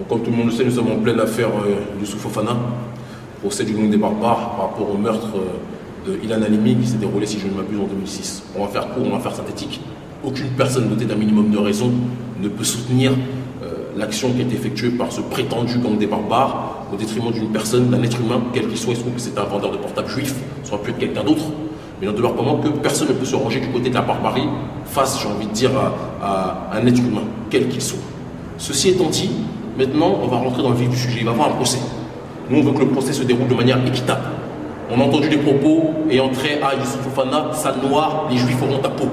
Comme tout le monde le sait, nous sommes en pleine affaire Youssouf Fofana, procès du Monde des Barbares par rapport au meurtre de Ilan Halimi qui s'est déroulé, si je ne m'abuse, en 2006. On va faire court, on va faire synthétique. Aucune personne dotée d'un minimum de raison ne peut soutenir l'action qui a été effectuée par ce prétendu gang des barbares au détriment d'une personne, d'un être humain, quel qu'il soit. Il se trouve que c'est un vendeur de portable juif, ça aurait pu être quelqu'un d'autre. Mais il n'en demeure pas moins que personne ne peut se ranger du côté de la barbarie face, j'ai envie de dire, à un être humain, quel qu'il soit. Ceci étant dit, maintenant, on va rentrer dans le vif du sujet. Il va y avoir un procès. Nous, on veut que le procès se déroule de manière équitable. On a entendu des propos ayant trait à Youssouf Fofana, sale noir, les juifs auront ta peau.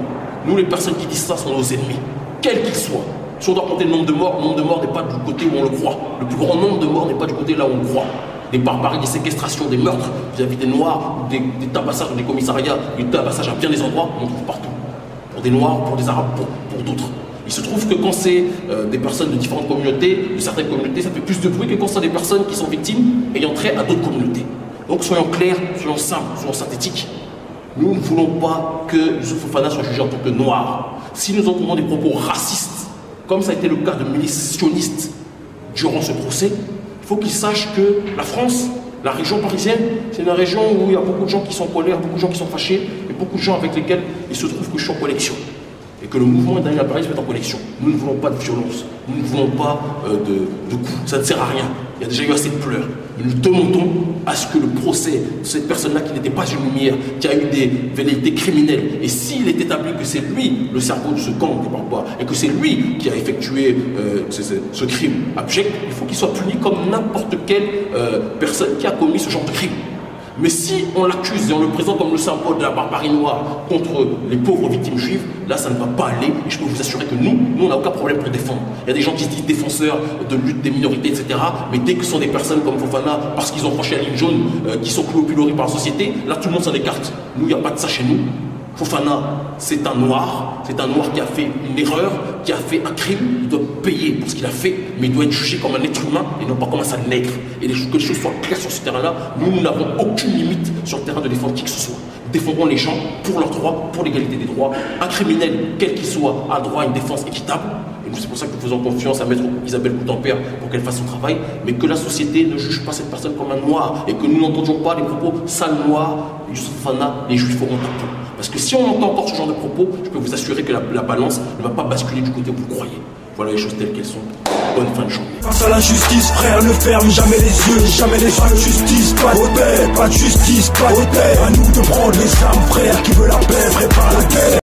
Nous, les personnes qui disent ça sont nos ennemis, quels qu'ils soient. Si on doit compter le nombre de morts n'est pas du côté où on le croit. Le plus grand nombre de morts n'est pas du côté là où on le croit. Des barbaries, des séquestrations, des meurtres vis-à-vis des noirs, des tabassages ou des commissariats, des tabassages à bien des endroits, on en trouve partout. Pour des noirs, pour des arabes, pour d'autres. Il se trouve que quand c'est des personnes de différentes communautés, de certaines communautés, ça fait plus de bruit que quand c'est des personnes qui sont victimes ayant trait à d'autres communautés. Donc soyons clairs, soyons simples, soyons synthétiques. Nous ne voulons pas que Youssouf Fofana soit jugé en tant que noir. Si nous entendons des propos racistes, comme ça a été le cas de milices sionistes durant ce procès, il faut qu'ils sachent que la France, la région parisienne, c'est une région où il y a beaucoup de gens qui sont en colère, beaucoup de gens qui sont fâchés, et beaucoup de gens avec lesquels il se trouve que je suis en connexion. Et que le mouvement Daniel Paris se met en connexion. Nous ne voulons pas de violence, nous ne voulons pas de coups, ça ne sert à rien. Il y a déjà eu assez de pleurs. Mais nous demandons à ce que le procès de cette personne-là qui n'était pas une lumière, qui a eu des velléités criminelles, et s'il est établi que c'est lui le cerveau de ce gang des barbares, et que c'est lui qui a effectué ce crime abject, il faut qu'il soit puni comme n'importe quelle personne qui a commis ce genre de crime. Mais si on l'accuse et on le présente comme le symbole de la barbarie noire contre les pauvres victimes juives, là ça ne va pas aller. Et je peux vous assurer que nous on n'a aucun problème pour défendre. Il y a des gens qui se disent défenseurs de lutte des minorités, etc. Mais dès que ce sont des personnes comme Fofana, parce qu'ils ont franchi la ligne jaune, qui sont cloués au pilori par la société, là tout le monde s'en écarte. Nous, il n'y a pas de ça chez nous. Fofana, c'est un noir qui a fait une erreur, qui a fait un crime, il doit payer pour ce qu'il a fait, mais il doit être jugé comme un être humain et non pas comme un sale nègre. Et que les choses soient claires sur ce terrain-là, nous n'avons aucune limite sur le terrain de défendre qui que ce soit. Défendons les gens pour leurs droits, pour l'égalité des droits. Un criminel, quel qu'il soit, a droit à une défense équitable. Et nous, c'est pour ça que nous faisons confiance à Maître Isabelle Coutempère pour qu'elle fasse son travail, mais que la société ne juge pas cette personne comme un noir et que nous n'entendions pas les propos sale noir, Youssouf Fofana, les juifs auront ta peau. Parce que si on entend encore ce genre de propos, je peux vous assurer que la balance ne va pas basculer du côté où vous croyez. Voilà les choses telles qu'elles sont. Bonne fin de journée. Face à la justice, frère, ne ferme jamais les yeux, jamais les yeux. Pas de justice, pas de paix, pas de justice, pas de paix. À nous de prendre les armes, frère, qui veulent